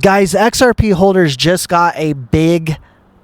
Guys, XRP holders just got a big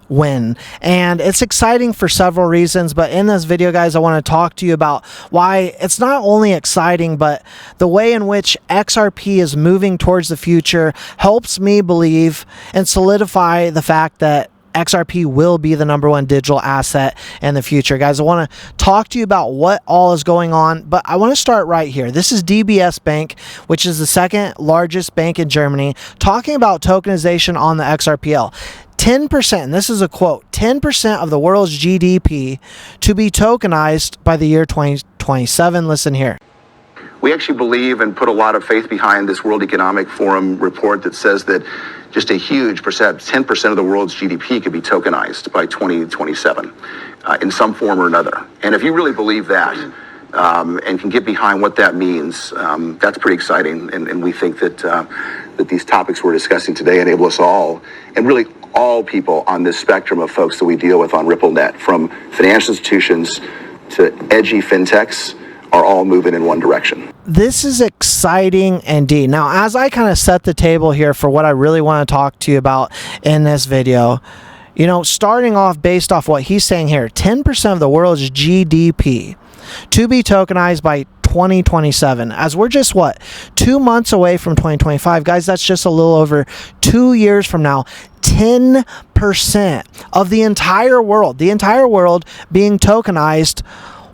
win, and it's exciting for several reasons, but in this video, guys, I want to talk to you about why it's not only exciting, but the way in which XRP is moving towards the future helps me believe and solidify the fact that XRP will be the #1 digital asset in the future. Guys, I want to talk to you about what all is going on, but I want to start right here. This is DBS Bank, which is the second largest bank in Germany, talking about tokenization on the XRPL. 10%, and this is a quote, 10% of the world's GDP to be tokenized by the year 2027. Listen here. We actually believe and put a lot of faith behind this World Economic Forum report that says that just a huge percent, 10% of the world's GDP could be tokenized by 2027 in some form or another. And if you really believe that and can get behind what that means, that's pretty exciting. And we think that that these topics we're discussing today enable us all, and really all people on this spectrum of folks that we deal with on RippleNet, from financial institutions to edgy fintechs, are all moving in one direction. This is exciting indeed. Now, as I kind of set the table here for what I really want to talk to you about in this video, you know, starting off based off what he's saying here, 10% of the world's GDP to be tokenized by 2027, as we're just, what, 2 months away from 2025. Guys, that's just a little over 2 years from now. 10% of the entire world being tokenized,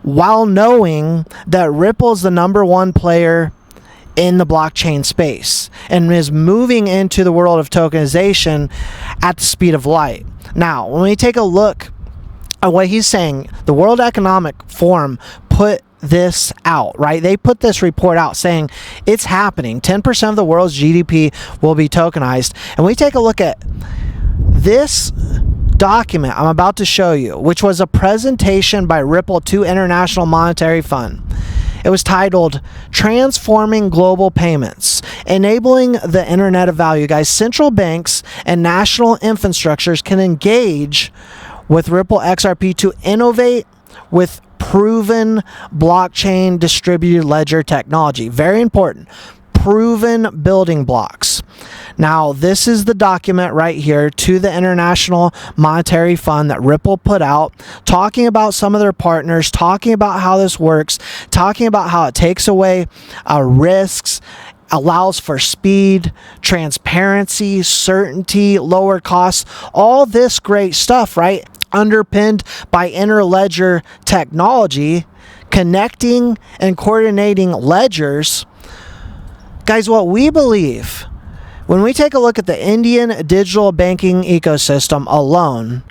while knowing that Ripple's the #1 player in the blockchain space and is moving into the world of tokenization at the speed of light. Now, when we take a look at what he's saying, the World Economic Forum put this out, right? They put this report out saying it's happening. 10% of the world's GDP will be tokenized. And we take a look at this document I'm about to show you, which was a presentation by Ripple to International Monetary Fund. It was titled Transforming Global Payments, Enabling the Internet of Value. Guys, central banks and national infrastructures can engage with Ripple XRP to innovate with proven blockchain distributed ledger technology. Very important. Proven building blocks. Now, this is the document right here to the International Monetary Fund that Ripple put out, talking about some of their partners, talking about how this works, talking about how it takes away risks, allows for speed, transparency, certainty, lower costs, all this great stuff, right? Underpinned by interledger technology, connecting and coordinating ledgers. Guys, what we believe, when we take a look at the Indian digital banking ecosystem alone,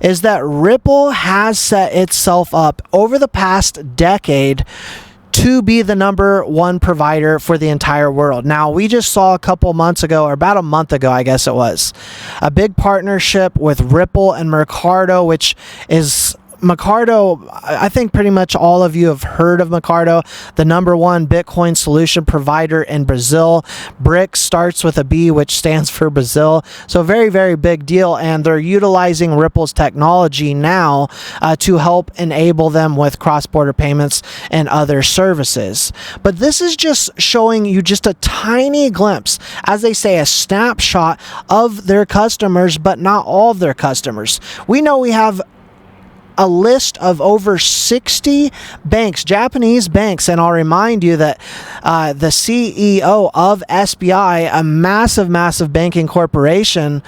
is that Ripple has set itself up over the past decade to be the #1 provider for the entire world. Now, we just saw a couple months ago, or about a month ago, I guess it was, a big partnership with Ripple and Mercado, which is Mercado. I think pretty much all of you have heard of Mercado, the #1 Bitcoin solution provider in Brazil. BRIC starts with a B, which stands for Brazil. So very, very big deal. And they're utilizing Ripple's technology now to help enable them with cross-border payments and other services. But this is just showing you just a tiny glimpse, as they say, a snapshot of their customers, but not all of their customers. We know we have a list of over 60 banks, Japanese banks, and I'll remind you that the CEO of SBI, a massive banking corporation,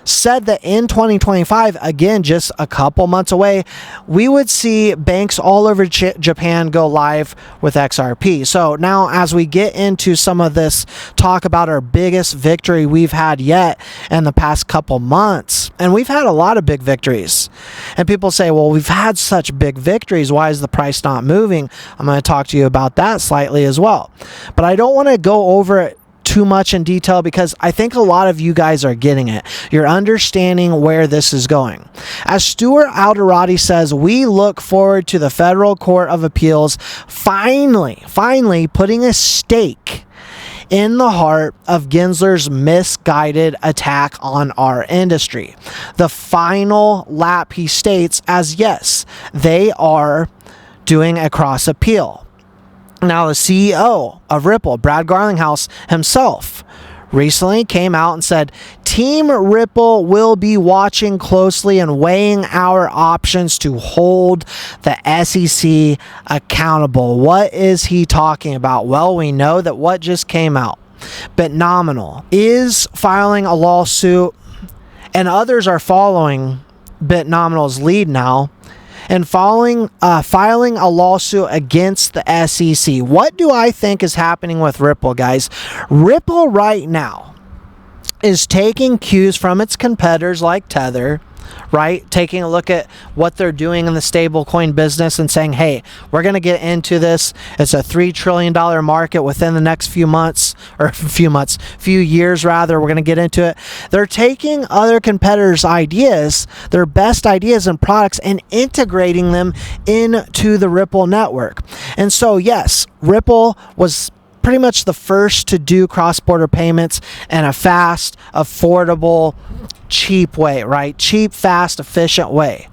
said that in 2025, again, just a couple months away, we would see banks all over Japan go live with XRP. So now, as we get into some of this talk about our biggest victory we've had yet in the past couple months, and we've had a lot of big victories, and people say, well, we've had such big victories, why is the price not moving? I'm going to talk to you about that slightly as well. But I don't want to go over it too much in detail, because I think a lot of you guys are getting it. You're understanding where this is going. As Stuart Alderati says, we look forward to the Federal Court of Appeals finally putting a stake in the heart of Gensler's misguided attack on our industry. The final lap, he states, as yes, they are doing a cross appeal. Now, the CEO of Ripple, Brad Garlinghouse himself, recently came out and said, Team Ripple will be watching closely and weighing our options to hold the SEC accountable. What is he talking about? Well, we know that what just came out, Bitnominal is filing a lawsuit, and others are following Bitnominal's lead now, and filing a lawsuit against the SEC. What do I think is happening with Ripple, guys? Ripple right now is taking cues from its competitors like Tether, right? Taking a look at what they're doing in the stablecoin business and saying, hey, we're going to get into this. It's a $3 trillion market within the next few years rather. We're going to get into it. They're taking other competitors' ideas, their best ideas and products, and integrating them into the Ripple network. And so, yes, Ripple was pretty much the first to do cross-border payments in a fast, affordable, cheap way, right? Cheap, fast, efficient way.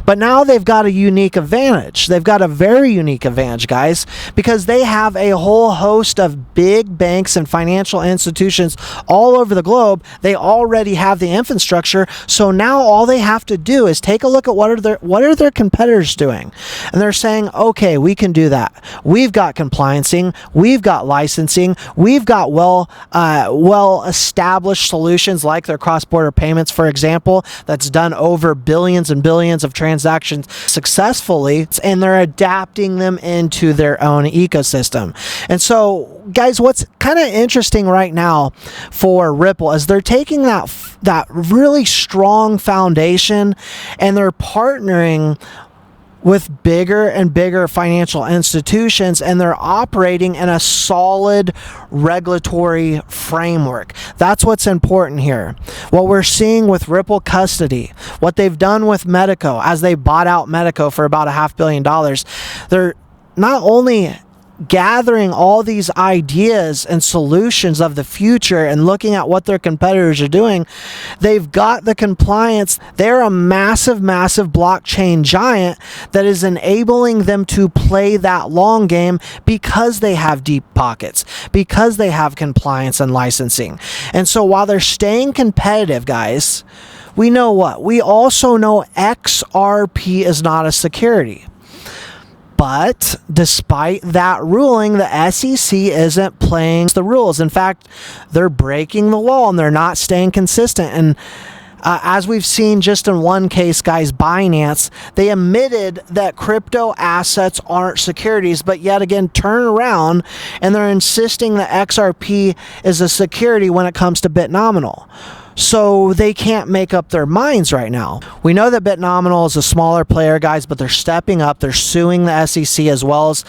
But now they've got a unique advantage. They've got a very unique advantage, guys, because they have a whole host of big banks and financial institutions all over the globe. They already have the infrastructure. So now all they have to do is take a look at what are their competitors doing. And they're saying, okay, we can do that. We've got compliancing. We've got licensing. We've got well-established solutions like their cross-border payments, for example, that's done over billions and billions of transactions successfully, and they're adapting them into their own ecosystem. And so, guys, what's kind of interesting right now for Ripple is they're taking that really strong foundation and they're partnering with bigger and bigger financial institutions, and they're operating in a solid regulatory framework. That's what's important here. What we're seeing with Ripple Custody, what they've done with Medico, as they bought out Medico for about $500 million, they're not only gathering all these ideas and solutions of the future and looking at what their competitors are doing, they've got the compliance. They're a massive blockchain giant that is enabling them to play that long game because they have deep pockets, because they have compliance and licensing. And so while they're staying competitive, guys, we know what? We also know XRP is not a security. But despite that ruling, the SEC isn't playing the rules. In fact, they're breaking the law and they're not staying consistent. And as we've seen just in one case, guys, Binance, they admitted that crypto assets aren't securities, but yet again turn around and they're insisting that XRP is a security when it comes to Bitnominal. So they can't make up their minds right now. We know that Bitnominal is a smaller player, guys, but they're stepping up. They're suing the SEC as well as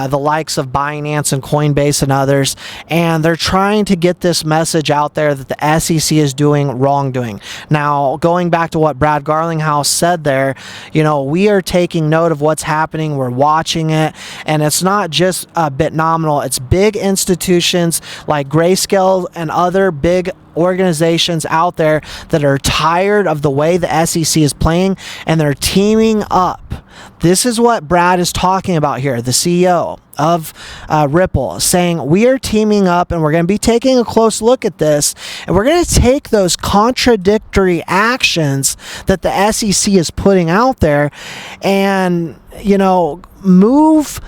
the likes of Binance and Coinbase and others. And they're trying to get this message out there that the SEC is doing wrongdoing. Now, going back to what Brad Garlinghouse said there, you know, we are taking note of what's happening. We're watching it. And it's not just Bitnominal. It's big institutions like Grayscale and other big organizations out there that are tired of the way the SEC is playing, and they're teaming up. This is what Brad is talking about here, the CEO of Ripple, saying we are teaming up and we're going to be taking a close look at this, and we're going to take those contradictory actions that the SEC is putting out there and, you know, move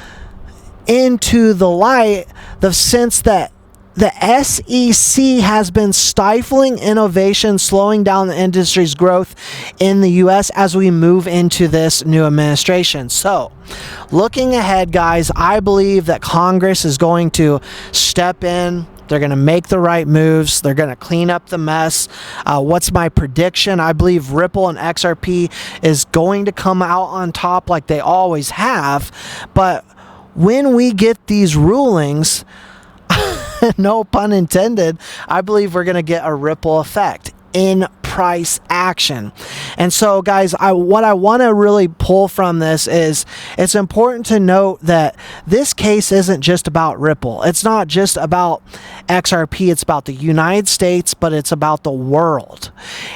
into the light the sense that the SEC has been stifling innovation, slowing down the industry's growth in the U.S. as we move into this new administration. So, looking ahead, guys, I believe that Congress is going to step in. They're going to make the right moves. They're going to clean up the mess. What's my prediction? I believe Ripple and XRP is going to come out on top like they always have. But when we get these rulings, no pun intended, I believe we're going to get a ripple effect in price action. And so, guys, what I want to really pull from this is it's important to note that this case isn't just about Ripple. It's not just about XRP. It's about the United States, but it's about the world.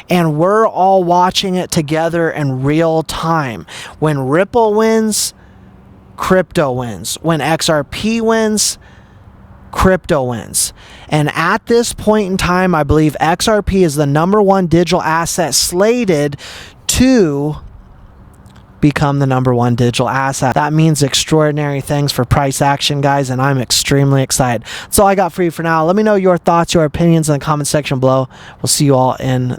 And we're all watching it together in real time. When Ripple wins, crypto wins. When XRP wins, crypto wins. And at this point in time, I believe XRP is the #1 digital asset slated to become the #1 digital asset. That means extraordinary things for price action, guys, and I'm extremely excited. That's all I got for you for now. Let me know your thoughts, your opinions in the comment section below. We'll see you all in